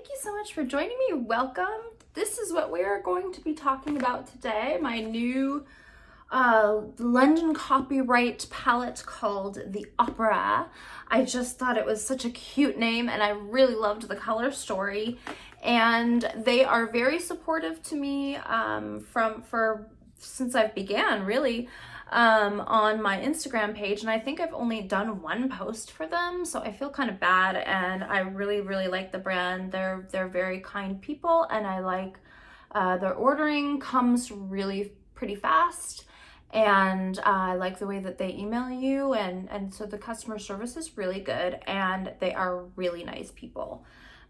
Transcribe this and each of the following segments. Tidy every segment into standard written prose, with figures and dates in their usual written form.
thank you so much for joining me. Welcome. This is what we are going to be talking about today. My new London Copyright palette called the Opera. I just thought it was such a cute name and I really loved the color story. And they are very supportive to me since I began, really. On my Instagram page, and I think I've only done one post for them, so I feel kind of bad. And I really like the brand. They're very kind people, and I like their ordering comes really pretty fast, and I like the way that they email you, and so the customer service is really good, and they are really nice people.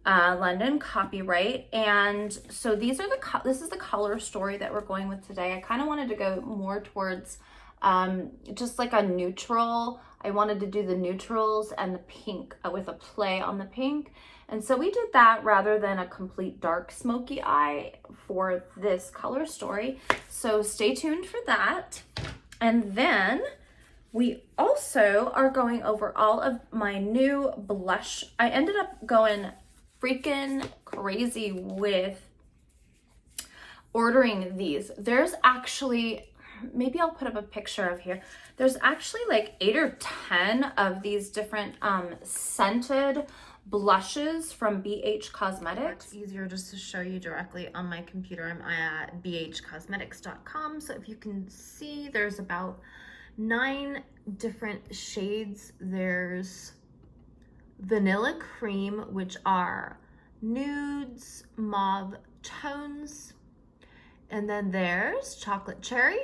London Copyright. And so these are this is the color story that we're going with today. I kind of wanted to go more towards just like a neutral. I wanted to do the neutrals and the pink with a play on the pink. And so we did that rather than a complete dark smoky eye for this color story. So stay tuned for that. And then we also are going over all of my new blush. I ended up going freaking crazy with ordering these. There's actually, maybe I'll put up a picture of here. There's actually like 8 or 10 of these different scented blushes from BH Cosmetics. It's easier just to show you directly on my computer. I'm at bhcosmetics.com. So if you can see, there's about 9 different shades. There's vanilla cream, which are nudes, mauve tones. And then there's chocolate cherry,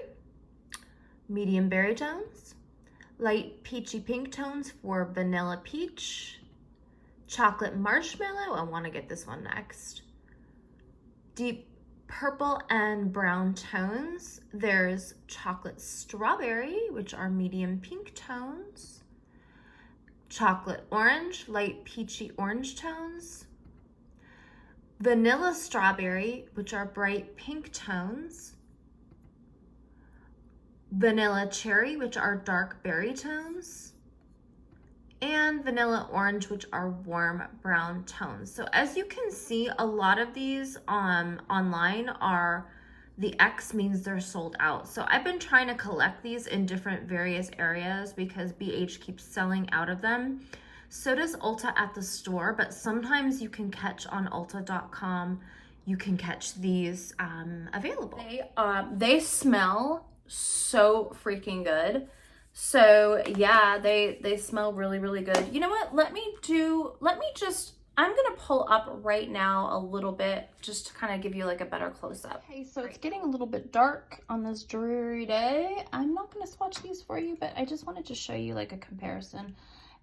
medium berry tones, light peachy pink tones for vanilla peach, chocolate marshmallow, I want to get this one next, deep purple and brown tones. There's chocolate strawberry, which are medium pink tones, chocolate orange, light peachy orange tones, vanilla strawberry, which are bright pink tones, vanilla cherry, which are dark berry tones, and vanilla orange, which are warm brown tones. So as you can see, a lot of these online are, the X means they're sold out. So I've been trying to collect these in different various areas because BH keeps selling out of them. So does Ulta at the store, but sometimes you can catch on Ulta.com, you can catch these available. They smell so freaking good. So yeah, they smell really good. You know what? I'm gonna pull up right now a little bit just to kind of give you like a better close-up. Okay, so it's getting a little bit dark on this dreary day. I'm not gonna swatch these for you, but I just wanted to show you like a comparison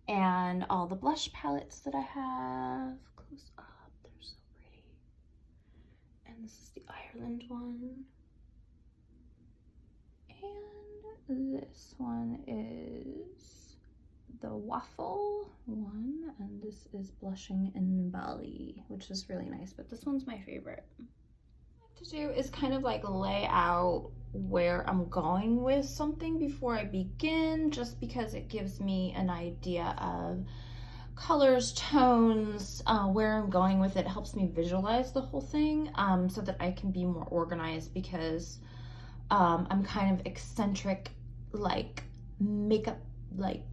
and all the blush palettes that I have. Close up, they're so pretty. And this is the Ireland one. And this one is the waffle one, and this is Blushing in Bali, which is really nice, but this one's my favorite. What I like to do is kind of like lay out where I'm going with something before I begin, just because it gives me an idea of colors, tones, where I'm going with it. It helps me visualize the whole thing so that I can be more organized, because I'm kind of eccentric, like makeup, like,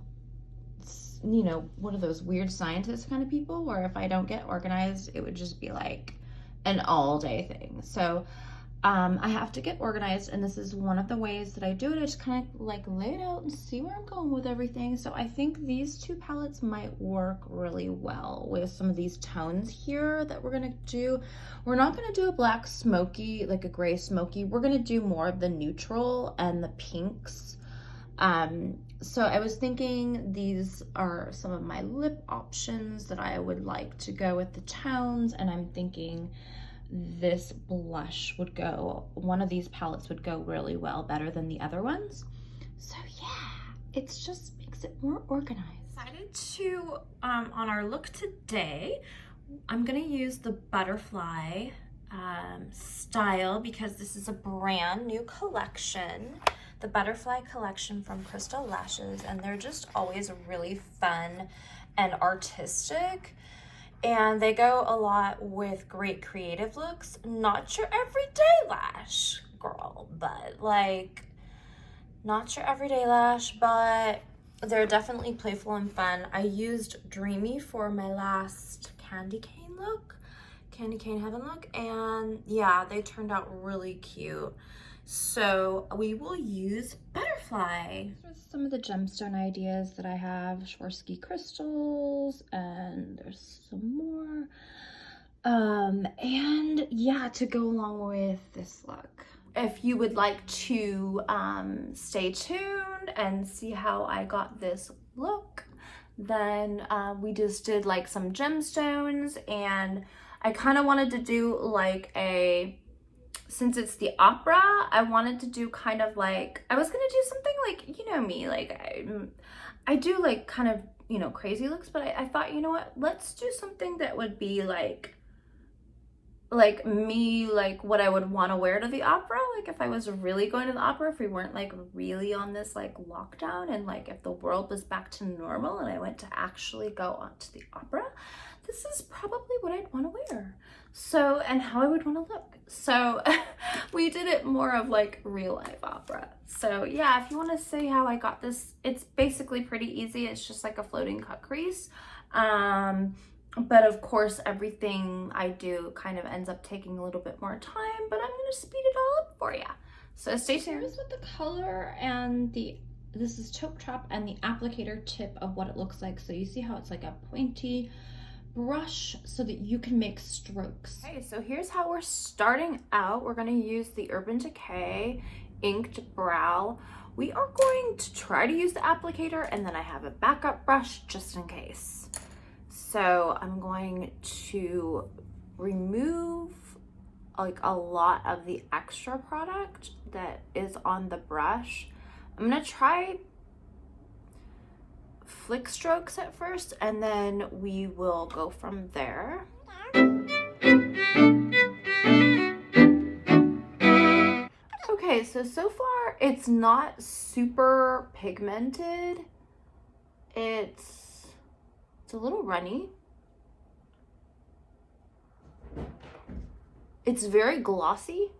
you know, one of those weird scientist kind of people, where if I don't get organized, it would just be like an all day thing. So I have to get organized, and this is one of the ways that I do it. I just kind of like lay it out and see where I'm going with everything. So I think these two palettes might work really well with some of these tones here that we're gonna do. We're not gonna do a black smoky, like a gray smoky. We're gonna do more of the neutral and the pinks. So I was thinking these are some of my lip options that I would like to go with the tones, and I'm thinking this blush would go, one of these palettes would go really well, better than the other ones. So yeah, it just makes it more organized. Decided to, on our look today, I'm gonna use the butterfly style, because this is a brand new collection, the Butterfly collection from Crystal Lashes, and they're just always really fun and artistic. and they go a lot with great creative looks. Not your everyday lash, girl, but like, not your everyday lash, but they're definitely playful and fun. I used Dreamy for my last candy cane look, candy cane heaven look, and yeah, they turned out really cute. So we will use Butterfly. These are some of the gemstone ideas that I have. Swarovski crystals, and there's some more. And yeah, to go along with this look. If you would like to stay tuned and see how I got this look, then we just did like some gemstones, and I kind of wanted to do like a, since it's the opera, I wanted to do kind of like, I was gonna do something like, you know me, like I do like kind of, you know, crazy looks, but I thought, you know what, let's do something that would be like me, like what I would want to wear to the opera, like if I was really going to the opera, if we weren't like really on this like lockdown, and like if the world was back to normal and I went to actually go on to the opera, this is probably what I'd want to wear. So, and how I would want to look. So we did it more of like real life opera. So yeah, if you want to see how I got this, it's basically pretty easy. It's just like a floating cut crease. But of course, everything I do kind of ends up taking a little bit more time, but I'm gonna speed it all up for you. So stay tuned. Here's what the color and this is Taupe Trap and the applicator tip of what it looks like. So you see how it's like a pointy brush so that you can make strokes. Okay, so here's how we're starting out. We're gonna use the Urban Decay Inked Brow. We are going to try to use the applicator, and then I have a backup brush just in case. So I'm going to remove like a lot of the extra product that is on the brush. I'm gonna try flick strokes at first, and then we will go from there. Okay, so far it's not super pigmented. It's a little runny. It's very glossy.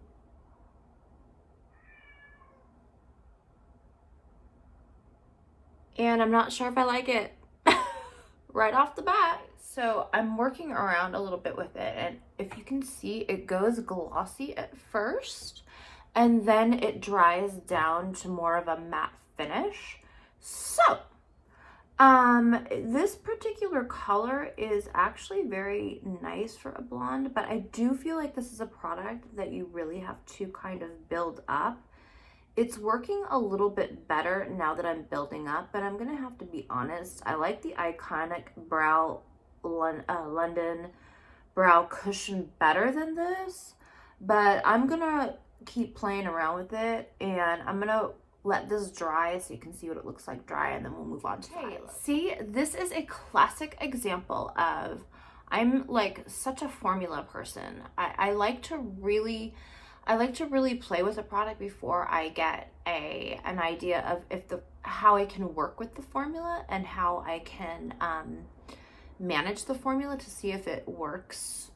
And I'm not sure if I like it right off the bat. So I'm working around a little bit with it, and if you can see, it goes glossy at first, and then it dries down to more of a matte finish. So this particular color is actually very nice for a blonde, but I do feel like this is a product that you really have to kind of build up. It's working a little bit better now that I'm building up, but I'm gonna have to be honest. I like the Iconic London Brow Cushion better than this, but I'm gonna keep playing around with it, and I'm gonna let this dry so you can see what it looks like dry, and then we'll move on to the See, this is a classic example of, I'm like such a formula person. I like to really play with a product before I get an idea of how I can work with the formula and how I can manage the formula to see if it works,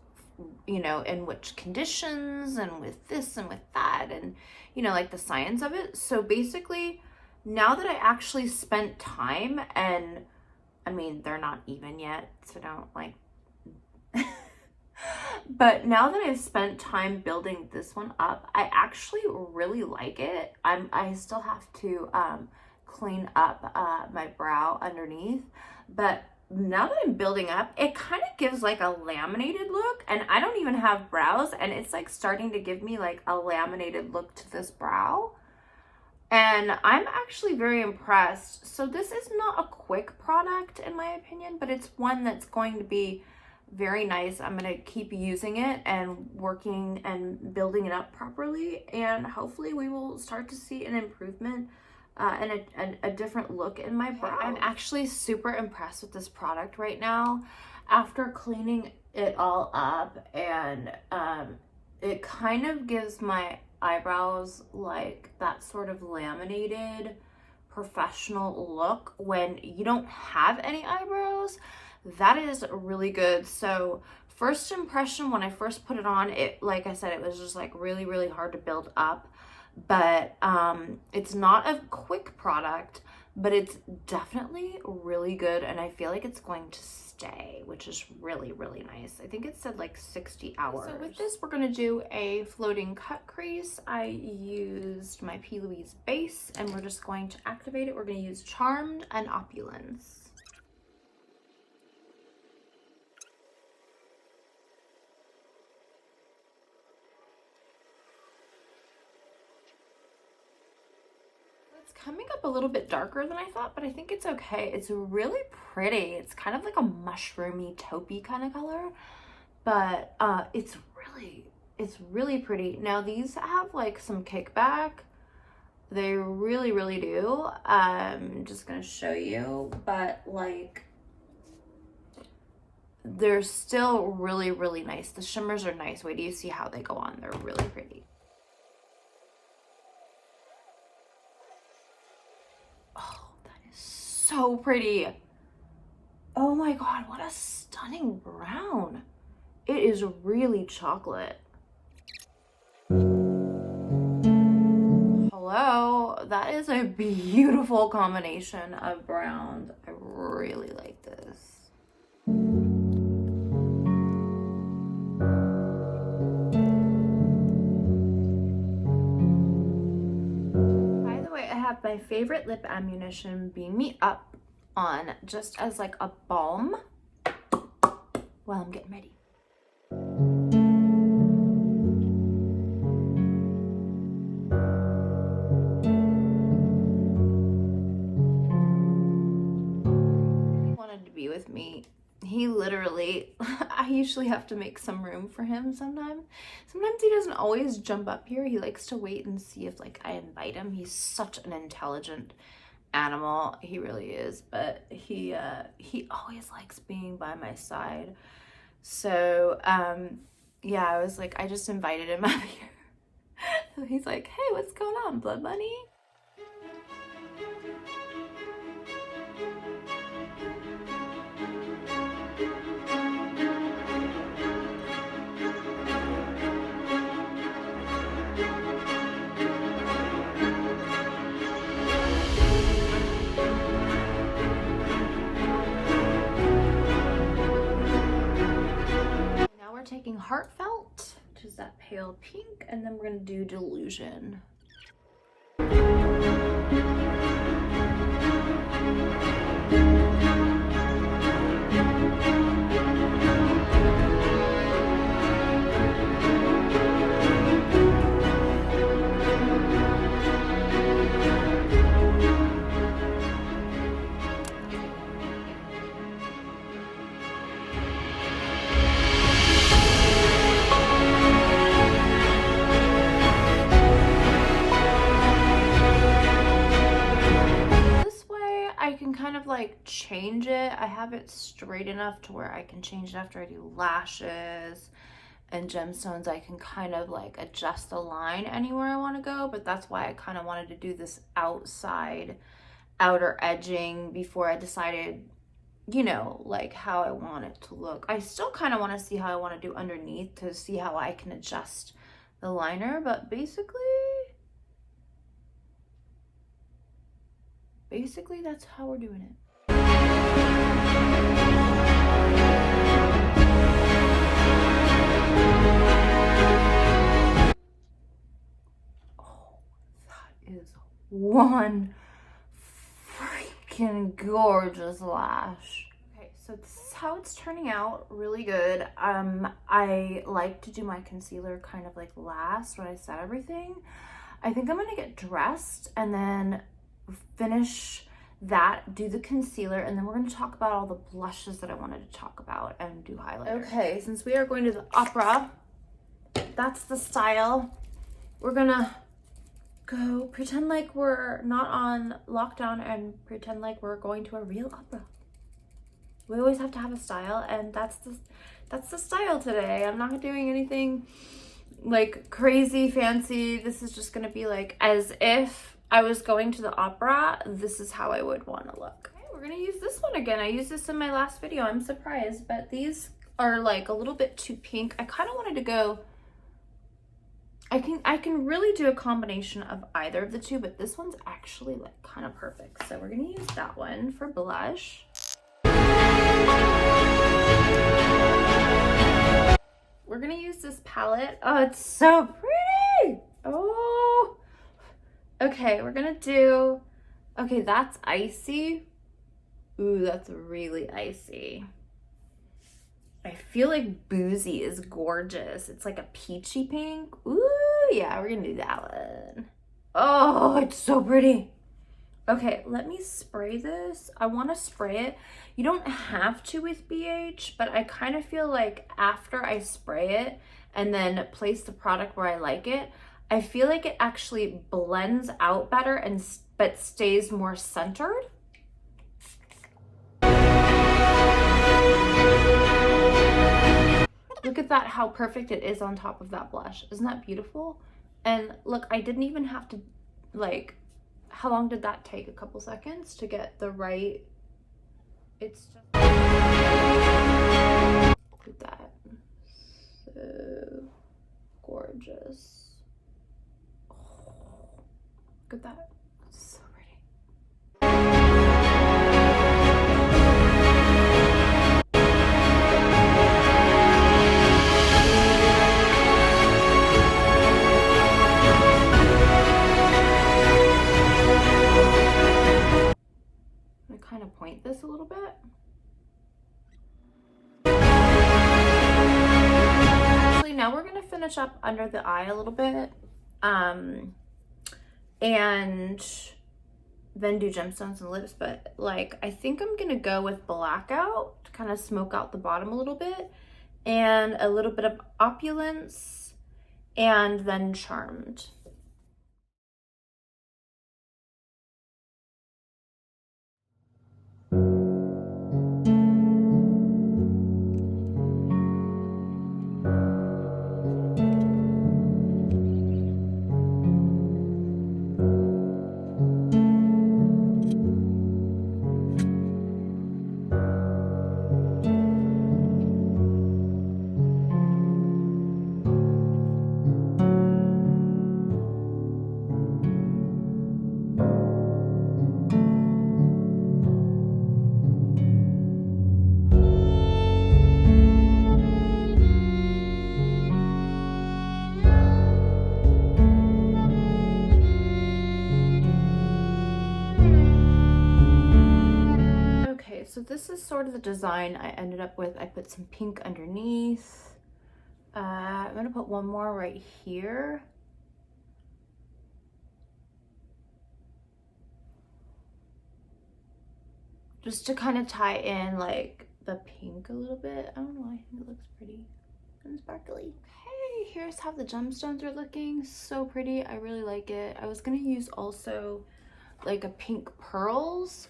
you know, in which conditions, and with this and with that, and you know, like the science of it. So basically, now that I actually spent time, and I mean, they're not even yet, so don't like but now that I've spent time building this one up, I actually really like it. I still have to clean up my brow underneath, but now that I'm building up, it kind of gives like a laminated look, and I don't even have brows, and it's like starting to give me like a laminated look to this brow, and I'm actually very impressed. So this is not a quick product in my opinion, but it's one that's going to be very nice. I'm going to keep using it and working and building it up properly, and hopefully we will start to see an improvement and a different look in my brow. I'm actually super impressed with this product right now after cleaning it all up, and it kind of gives my eyebrows like that sort of laminated professional look when you don't have any eyebrows. that is really good. So first impression, when I first put it on, it, like I said, it was just like really, really hard to build up. But it's not a quick product, but it's definitely really good, and I feel like it's going to stay, which is really, really nice. I think it said like 60 hours. So with this, we're gonna do a floating cut crease. I used my P. Louise base, and we're just going to activate it. We're gonna use Charmed and Opulence. Coming up a little bit darker than I thought, but I think it's okay. It's really pretty. It's kind of like a mushroomy taupey kind of color, but it's really pretty. Now these have like some kickback. They really, really do. I'm just gonna show you, but like they're still really, really nice. The shimmers are nice. Wait, do you see how they go on? They're really pretty. So pretty. Oh my god, what a stunning brown. It is really chocolate. Hello, that is a beautiful combination of browns. I really like this. My favorite lip ammunition, Beam Me Up, on just as like a balm while I'm getting ready. He wanted to be with me. He literally, I usually have to make some room for him sometimes. Sometimes he doesn't always jump up here. He likes to wait and see if like I invite him. He's such an intelligent animal. He really is, but he always likes being by my side. So, yeah, I was like, I just invited him up here. So he's like, hey, what's going on, Blood Bunny? Taking Heartfelt, which is that pale pink, and then we're gonna do Delusion. Like change it. I have it straight enough to where I can change it after I do lashes and gemstones. I can kind of like adjust the line anywhere I want to go, but that's why I kind of wanted to do this outer edging before I decided, you know, like how I want it to look. I still kind of want to see how I want to do underneath to see how I can adjust the liner, but basically that's how we're doing it. Oh, that is one freaking gorgeous lash. Okay, so this is how it's turning out. Really good. I like to do my concealer kind of like last when I set everything. I think I'm gonna get dressed and then finish that, do the concealer, and then we're going to talk about all the blushes that I wanted to talk about and do highlighter. Okay, since we are going to the opera, that's the style. We're gonna go pretend like we're not on lockdown and pretend like we're going to a real opera. We always have to have a style, and that's the style today. I'm not doing anything like crazy fancy. This is just gonna be like as if I was going to the opera. This is how I would want to look. Okay, we're gonna use this one again. I used this in my last video. I'm surprised, but these are like a little bit too pink. I kind of wanted to go, I can really do a combination of either of the two, but this one's actually like kind of perfect. So we're gonna use that one for blush. We're gonna use this palette. Oh, it's so pretty. Oh, okay, we're gonna do, okay, that's icy. Ooh, that's really icy. I feel like Boozy is gorgeous. It's like a peachy pink. Ooh, yeah, we're gonna do that one. Oh, it's so pretty. Okay, let me spray this. I want to spray it. You don't have to with BH, but I kind of feel like after I spray it and then place the product where I like it, I feel like it actually blends out better and but stays more centered. Look at that, how perfect it is on top of that blush. Isn't that beautiful? And look, I didn't even have to, like, how long did that take? A couple seconds to get the right, it's just, look at that. So gorgeous. Oh, look at that, so pretty. Kind of point this a little bit. Actually, now we're going to finish up under the eye a little bit, and then do gemstones and lips, but like I think I'm going to go with Blackout to kind of smoke out the bottom a little bit, and a little bit of Opulence, and then Charmed. So this is sort of the design I ended up with. I put some pink underneath. I'm gonna put one more right here. Just to kind of tie in like the pink a little bit. I don't know, I think it looks pretty and sparkly. Okay, here's how the gemstones are looking. So pretty, I really like it. I was gonna use also like a pink pearls,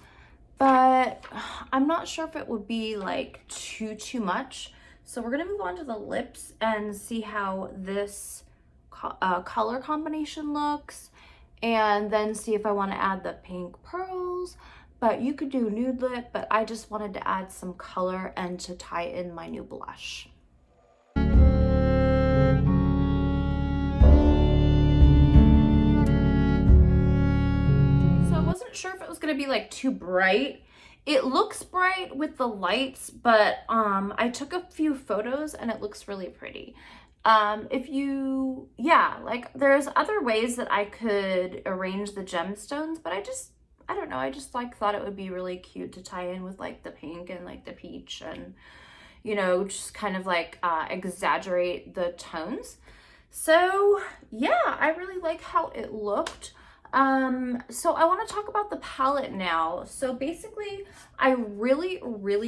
but I'm not sure if it would be like too much. So we're gonna move on to the lips and see how this color combination looks, and then see if I want to add the pink pearls. But you could do nude lip, but I just wanted to add some color and to tie in my new blush. Sure if it was gonna be like too bright. It looks bright with the lights, but I took a few photos and it looks really pretty. If you, yeah, like there's other ways that I could arrange the gemstones, but I don't know, I just like thought it would be really cute to tie in with like the pink and like the peach, and you know, just kind of like exaggerate the tones. So yeah, I really like how it looked. So I want to talk about the palette now. So basically, I really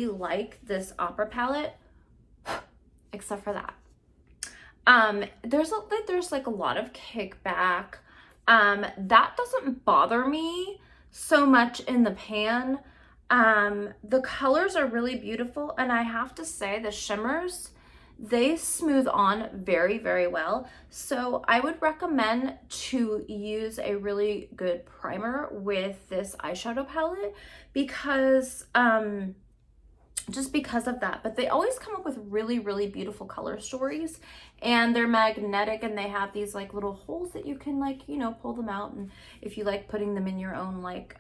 like this Opera palette, except for that. There's like a lot of kickback. That doesn't bother me so much in the pan. The colors are really beautiful, and I have to say the shimmers, they smooth on very, very well. So I would recommend to use a really good primer with this eyeshadow palette because, just because of that. But they always come up with really, really beautiful color stories, and they're magnetic, and they have these like little holes that you can like, you know, pull them out, and if you like putting them in your own like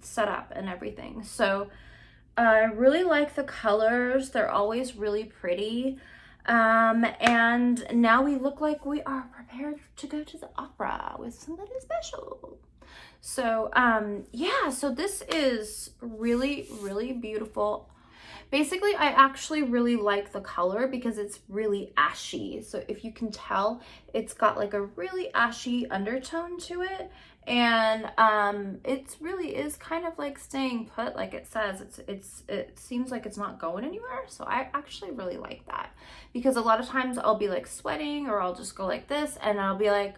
setup and everything. So I really like the colors. They're always really pretty. And now we look like we are prepared to go to the opera with somebody special. So yeah, so this is really, really beautiful. Basically, I actually really like the color because it's really ashy. So if you can tell, it's got like a really ashy undertone to it. And it really is kind of like staying put, like it says. It seems like it's not going anywhere. So I actually really like that, because a lot of times I'll be like sweating, or I'll just go like this, and I'll be like,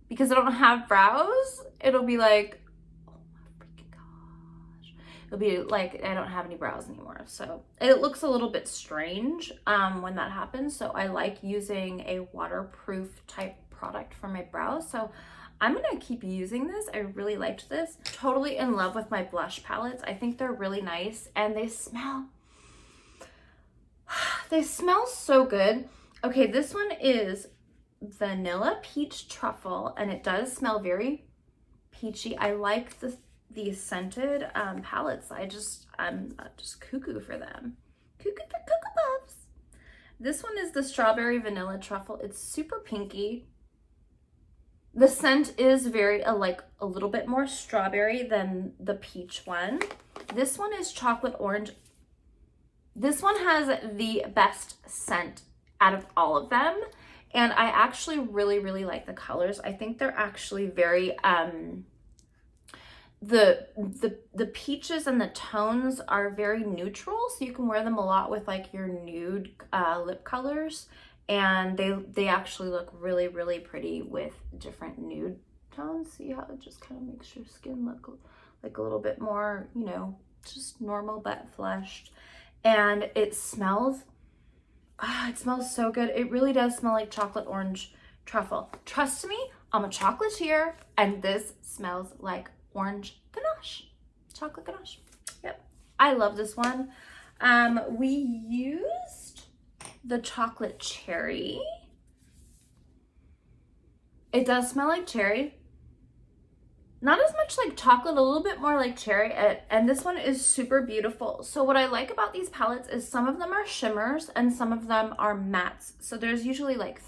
because I don't have brows, it'll be like, it'll be like I don't have any brows anymore. So it looks a little bit strange when that happens. So I like using a waterproof type product for my brows. So I'm gonna keep using this. I really liked this. Totally in love with my blush palettes. I think they're really nice, and they smell so good. Okay, this one is Vanilla Peach Truffle, and it does smell very peachy. I like these scented palettes. I'm just cuckoo for them. Cuckoo for Cocoa Puffs. This one is the Strawberry Vanilla Truffle. It's super pinky. The scent is very like a little bit more strawberry than the peach one. This one is Chocolate Orange. This one has the best scent out of all of them, and I actually really, really like the colors. I think they're actually very the peaches and the tones are very neutral, so you can wear them a lot with like your nude lip colors, and they actually look really, really pretty with different nude tones. See how it just kind of makes your skin look like a little bit more, you know, just normal but flushed. And it smells so good. It really does smell like Chocolate Orange Truffle. Trust me, I'm a chocolatier, and this smells like orange ganache, chocolate ganache. Yep, I love this one. We used the chocolate cherry. It does smell like cherry. Not as much like chocolate, a little bit more like cherry, and this one is super beautiful. So what I like about these palettes is some of them are shimmers and some of them are mattes. So there's usually like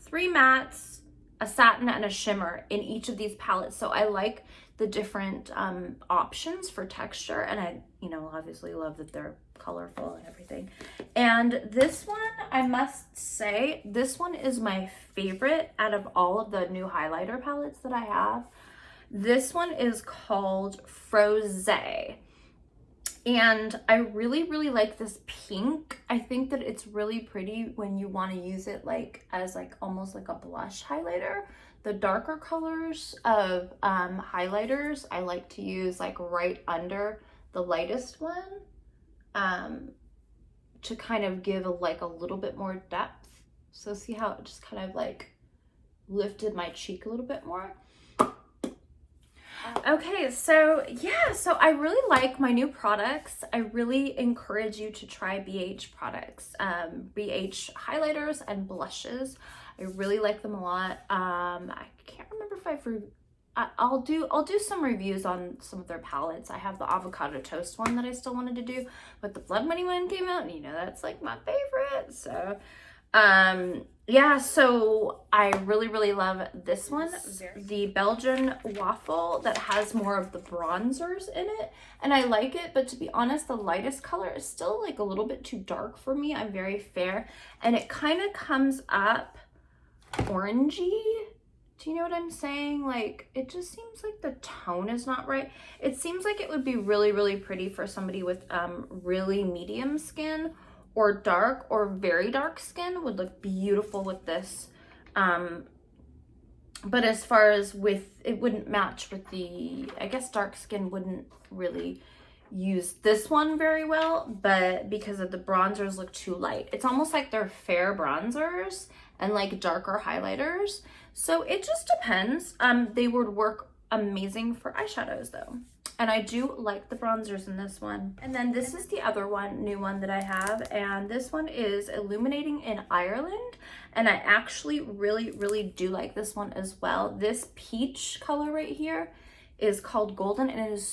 3 mattes, a satin, and a shimmer in each of these palettes. So I like the different options for texture, and I, you know, obviously love that they're colorful and everything. And this one, I must say, this one is my favorite out of all of the new highlighter palettes that I have. This one is called Frosé, and I really, really like this pink. I think that it's really pretty when you want to use it like as like almost like a blush highlighter. The darker colors of highlighters I like to use like right under the lightest one to kind of give like a little bit more depth. So see how it just kind of like lifted my cheek a little bit more. Okay, so yeah, so I really like my new products. I really encourage you to try BH products, BH highlighters and blushes. I really like them a lot. I can't remember if I'll do some reviews on some of their palettes. I have the avocado toast one that I still wanted to do, but the Blood Money one came out, and you know that's like my favorite. So yeah, so I really, really love this one, the Belgian waffle that has more of the bronzers in it, and I like it, but to be honest, the lightest color is still like a little bit too dark for me. I'm very fair, and it kind of comes up orangey. Do you know what I'm saying? Like, it just seems like the tone is not right. It seems like it would be really, really pretty for somebody with really medium skin, or dark or very dark skin would look beautiful with this. But as far as with, it wouldn't match with the, I guess dark skin wouldn't really use this one very well, but because of the bronzers look too light. It's almost like they're fair bronzers and like darker highlighters. So it just depends. They would work amazing for eyeshadows though. And I do like the bronzers in this one. And then this is the other one, new one that I have. And this one is Illuminating in Ireland. And I actually really do like this one as well. This peach color right here is called Golden, and it is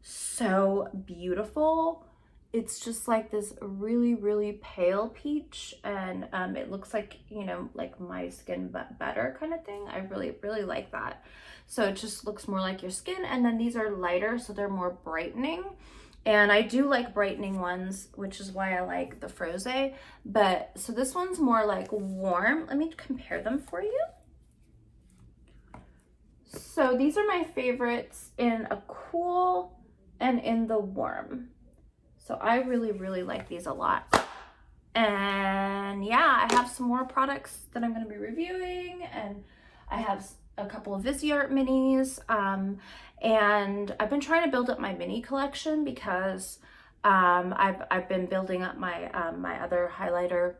so beautiful. It's just like this really pale peach, and it looks like, you know, like my skin but better kind of thing. I really like that. So it just looks more like your skin. And then these are lighter, so they're more brightening. And I do like brightening ones, which is why I like the Froze. But so this one's more like warm. Let me compare them for you. So these are my favorites in a cool and in the warm. So I really like these a lot. And yeah, I have some more products that I'm going to be reviewing, and I have a couple of Viseart minis, and I've been trying to build up my mini collection because I've been building up my my other highlighter,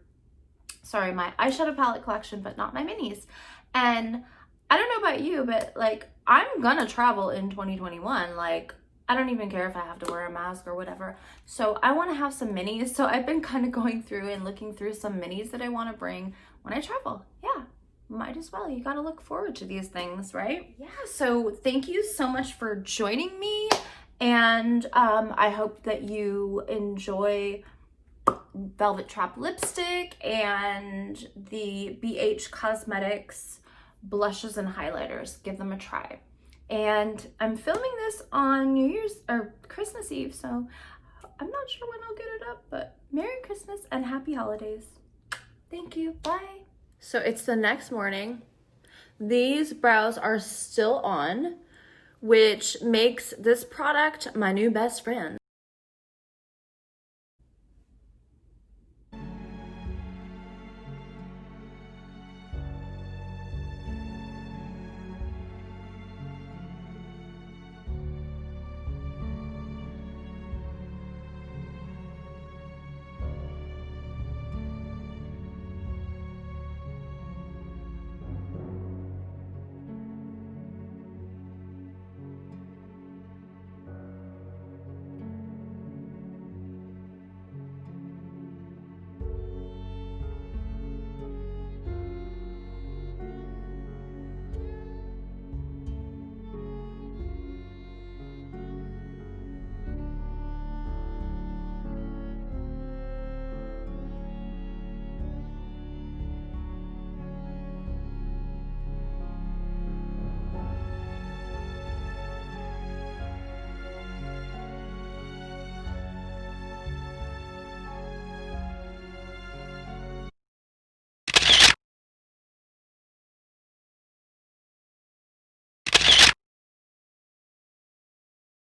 sorry, my eyeshadow palette collection, but not my minis. And I don't know about you, but like, I'm gonna travel in 2021. Like, I don't even care if I have to wear a mask or whatever. So I want to have some minis. So I've been kind of going through and looking through some minis that I want to bring when I travel. Yeah, might as well. You got to look forward to these things, right? Yeah, so thank you so much for joining me. And I hope that you enjoy Velvet Trap lipstick and the BH Cosmetics blushes and highlighters. Give them a try. And I'm filming this on New Year's or Christmas Eve, so I'm not sure when I'll get it up, but Merry Christmas and Happy Holidays. Thank you. Bye. So it's the next morning. These brows are still on, which makes this product my new best friend.